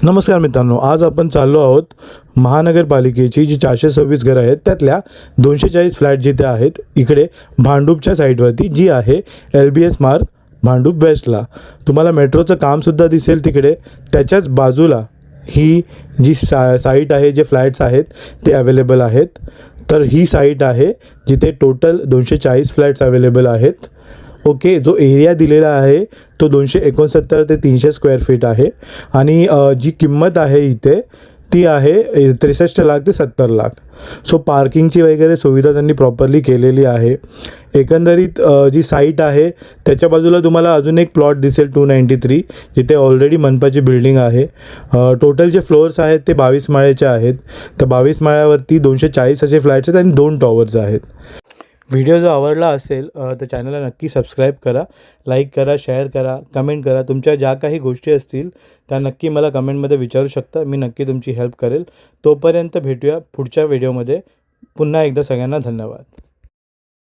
नमस्कार मित्रांनो, आज आपण चाललो आहोत महानगरपालिकेची जी 426 घरं आहेत त्यातल्या 240 फ्लॅट जिथे आहेत इकडे भांडूपच्या साईडवरती, जी आहे LBS मार्ग भांडूप वेस्टला. तुम्हाला मेट्रोचं कामसुद्धा दिसेल तिकडे. त्याच्याच बाजूला ही जी साईट आहे, जे फ्लॅट्स आहेत ते अवेलेबल आहेत. तर ही साईट आहे जिथे टोटल 240 फ्लॅट्स अवेलेबल आहेत. ओके, जो एरिया दिलेला आहे तो 269 ते 300 स्क्वेअर फीट आहे आणि जी किंमत आहे इथे ती आहे 63 लाख ते 70 लाख. सो पार्किंगची वगैरे सुविधा त्यांनी प्रॉपरली केलेली आहे. एकंदरीत जी साईट आहे त्याच्या बाजूला तुम्हाला अजून एक प्लॉट दिसेल 293, जिथे ऑलरेडी मनपाची बिल्डिंग आहे. टोटल जे फ्लोअर्स आहेत ते 22 माळ्याचे आहेत. तर 22 माळ्यावरती 240 असे फ्लॅट्स आहेत आणि 2 टॉवर्स आहेत. व्हिडिओ जर आवडला असेल तर चॅनलला नक्की सबस्क्राईब करा, लाईक करा, शेअर करा, कमेंट करा. तुमच्या ज्या काही गोष्टी असतील त्या नक्की मला कमेंटमध्ये विचारू शकता. मी नक्की तुमची हेल्प करेल. तोपर्यंत भेटूया पुढच्या व्हिडिओमध्ये. पुन्हा एकदा सगळ्यांना धन्यवाद.